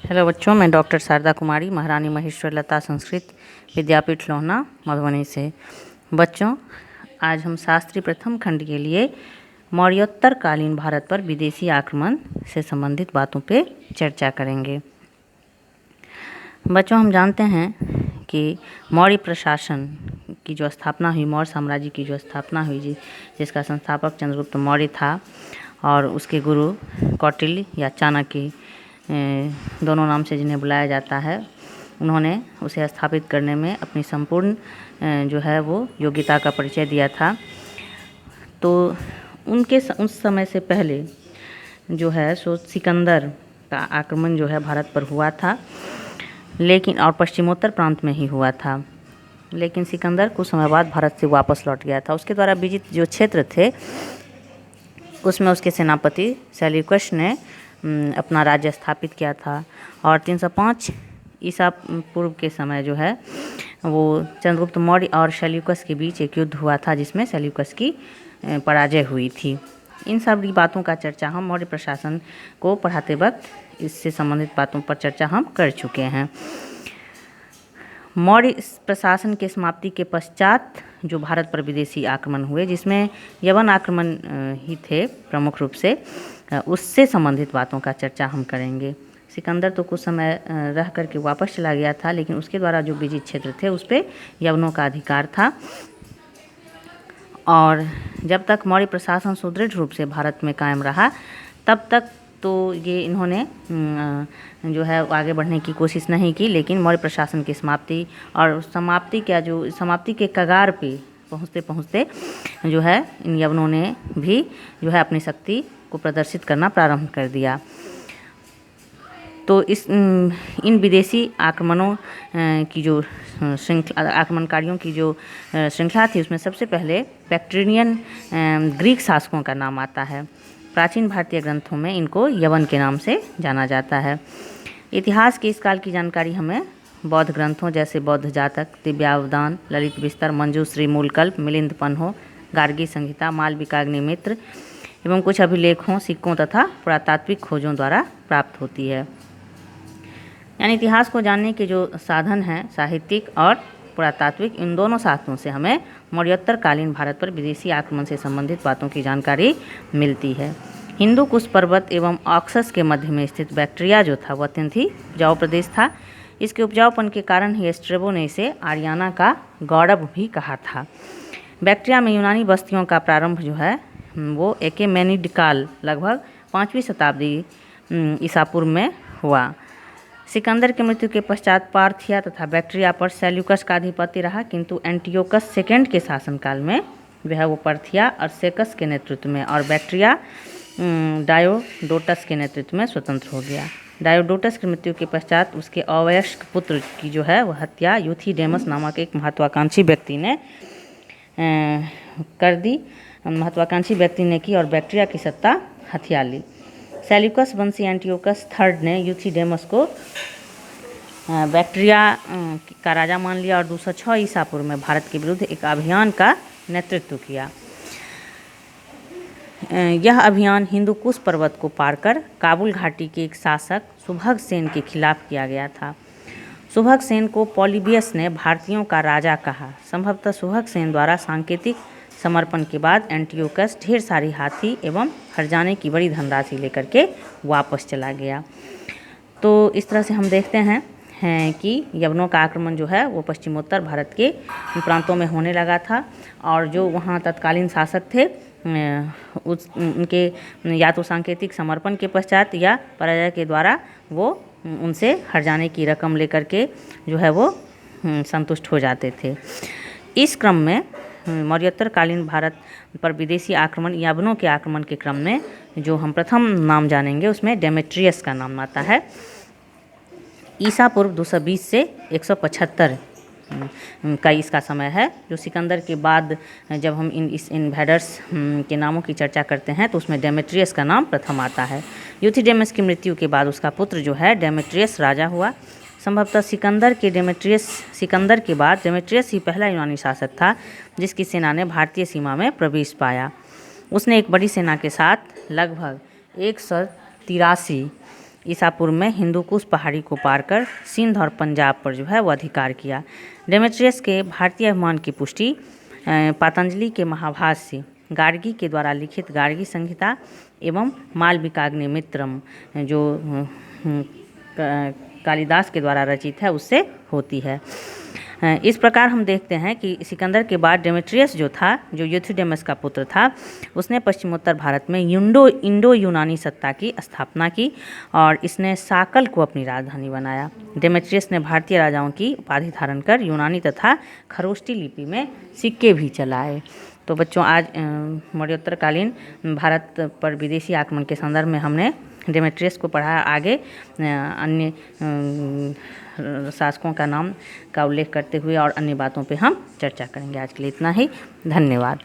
Hello बच्चों, मैं doctor Sharda कुमारी, महारानी महेश्वर लता संस्कृत विद्यापीठ लोहना मधुबनी से। बच्चों, आज हम शास्त्री प्रथम खंड के लिए मौर्योत्तर कालीन भारत पर विदेशी आक्रमण से संबंधित बातों पे चर्चा करेंगे। बच्चों, हम जानते हैं कि मौर्य प्रशासन की जो स्थापना हुई, मौर्य साम्राज्य की जो स्थापना हुई, जिसका संस्थापक चंद्रगुप्त मौर्य था और उसके गुरु कौटिल्य या चाणक्य दोनों नाम से जिन्हें बुलाया जाता है, उन्होंने उसे स्थापित करने में अपनी संपूर्ण जो है वो योग्यता का परिचय दिया था। तो उनके उस समय से पहले जो है सो सिकंदर का आक्रमण जो है भारत पर हुआ था, लेकिन और पश्चिमोत्तर प्रांत में ही हुआ था। लेकिन सिकंदर कुछ समय बाद भारत से वापस लौट गया था। उसके द्वारा विजित जो क्षेत्र थे उसमें उसके सेनापति सेल्यूकस ने अपना राज्य स्थापित किया था और 305 ईसा पूर्व के समय जो है वो चंद्रगुप्त मौर्य और सेल्यूकस के बीच एक युद्ध हुआ था, जिसमें सेल्यूकस की पराजय हुई थी। इन सब बातों का चर्चा हम मौर्य प्रशासन को पढ़ाते वक्त इससे संबंधित बातों पर चर्चा हम कर चुके हैं। मौर्य प्रशासन के समाप्ति के पश्चात जो भारत पर विदेशी आक्रमण हुए, जिसमें यवन आक्रमण ही थे प्रमुख रूप से, उससे संबंधित बातों का चर्चा हम करेंगे। सिकंदर तो कुछ समय रह करके वापस चला गया था, लेकिन उसके द्वारा जो विजित क्षेत्र थे उस पर यवनों का अधिकार था। और जब तक मौर्य प्रशासन सुदृढ़ रूप से भारत में कायम रहा, तब तक तो ये इन्होंने जो है आगे बढ़ने की कोशिश नहीं की, लेकिन मौर्य प्रशासन की समाप्ति और समाप्ति के कगार पे पहुँचते पहुँचते जो है इन यवनों ने भी जो है अपनी शक्ति को प्रदर्शित करना प्रारंभ कर दिया। तो इन विदेशी आक्रमणों की जो आक्रमणकारियों की जो श्रृंखला थी, उसमें सबसे पहले बैक्ट्रियन ग्रीक शासकों का नाम आता है। प्राचीन भारतीय ग्रंथों में इनको यवन के नाम से जाना जाता है। इतिहास के इस काल की जानकारी हमें बौद्ध ग्रंथों जैसे बौद्ध जातक, दिव्यावदान, ललित विस्तर, मंजूश्री, मूलकल्प, मिलिंद पन्हो, गार्गी संहिता, मालविकाग्निमित्र एवं कुछ अभिलेखों, सिक्कों तथा पुरातात्विक खोजों द्वारा प्राप्त होती है। यानी इतिहास को जानने के जो साधन हैं, साहित्यिक और पुरातात्विक, इन दोनों साधनों से हमें मौर्योत्तर कालीन भारत पर विदेशी आक्रमण से संबंधित बातों की जानकारी मिलती है। हिंदू कुश पर्वत एवं ऑक्सस के मध्य में स्थित बैक्ट्रिया जो था वो अत्यंत ही उपजाऊ प्रदेश था। इसके उपजाऊपन के कारण ही स्ट्रेबो ने इसे आर्याना का गौरव भी कहा था। बैक्ट्रिया में यूनानी बस्तियों का प्रारंभ जो है वो एकेमेनिड काल लगभग 5वीं शताब्दी ईसा पूर्व में हुआ। सिकंदर की मृत्यु के पश्चात पार्थिया तथा बैक्ट्रिया पर सेल्यूकस का आधिपत्य रहा, किंतु एंटियोकस सेकेंड के शासनकाल में वह वो पार्थिया और सेकस के नेतृत्व में और बैक्ट्रिया डायोडोटस के नेतृत्व में स्वतंत्र हो गया। डायोडोटस की मृत्यु के पश्चात उसके अवयस्क पुत्र की जो है वह हत्या यूथिडेमस नामक एक महत्वाकांक्षी व्यक्ति ने की और बैक्ट्रिया की सत्ता हथिया ली। सेल्यूकस वंशी एंटियोकस थर्ड ने यूथिडेमस को बैक्ट्रिया का राजा मान लिया और 206 ईसा पूर्व में भारत के विरुद्ध एक अभियान का नेतृत्व किया। यह अभियान हिंदू कुश पर्वत को पार कर काबुल घाटी के एक शासक सुभग सेन के खिलाफ किया गया था। सुभग सेन को पॉलीबियस ने भारतीयों का राजा कहा। संभवतः सुभग सेन द्वारा सांकेतिक समर्पण के बाद एंटियोकस ढेर सारी हाथी एवं हर्जाने की बड़ी धनराशि लेकर के वापस चला गया। तो इस तरह से हम देखते हैं कि यवनों का आक्रमण जो है वो पश्चिमोत्तर भारत के प्रांतों में होने लगा था और जो वहाँ तत्कालीन शासक थे उनके या तो सांकेतिक समर्पण के पश्चात या पराजय के द्वारा वो उनसे हर्जाने की रकम लेकर के जो है वो संतुष्ट हो जाते थे। इस क्रम में मौर्योत्तर कालीन भारत पर विदेशी आक्रमण, यवनों के आक्रमण के क्रम में जो हम प्रथम नाम जानेंगे उसमें डेमेट्रियस का नाम आता है। ईसा पूर्व 220 से 175 का इसका समय है। जो सिकंदर के बाद जब हम इस इन्वेडर्स के नामों की चर्चा करते हैं तो उसमें डेमेट्रियस का नाम प्रथम आता है। यूथिडेमस की मृत्यु के बाद उसका पुत्र जो है डेमेट्रियस राजा हुआ। संभवतः सिकंदर के बाद डेमेट्रियस ही पहला यूनानी शासक था जिसकी सेना ने भारतीय सीमा में प्रवेश पाया। उसने एक बड़ी सेना के साथ लगभग 183 ईसा पूर्व में हिंदूकुश पहाड़ी को पार कर सिंध और पंजाब पर जो है वो अधिकार किया। डेमेट्रियस के भारतीय अभिमान की पुष्टि पातंजलि के महाभाष्य, गार्गी के द्वारा लिखित गार्गी संहिता एवं मालविकाग्निमित्रम जो कालिदास के द्वारा रचित है उससे होती है। इस प्रकार हम देखते हैं कि सिकंदर के बाद डेमेट्रियस जो था, जो यूथिडेमस का पुत्र था, उसने पश्चिमोत्तर भारत में इंडो यूनानी सत्ता की स्थापना की और इसने साकल को अपनी राजधानी बनाया। डेमेट्रियस ने भारतीय राजाओं की उपाधि धारण कर यूनानी तथा खरोष्टी लिपि में सिक्के भी चलाए। तो बच्चों, आज मौर्योत्तरकालीन भारत पर विदेशी आक्रमण के संदर्भ में हमने डेमेट्रियस को पढ़ा। आगे अन्य शासकों का नाम का उल्लेख करते हुए और अन्य बातों पे हम चर्चा करेंगे। आज के लिए इतना ही। धन्यवाद।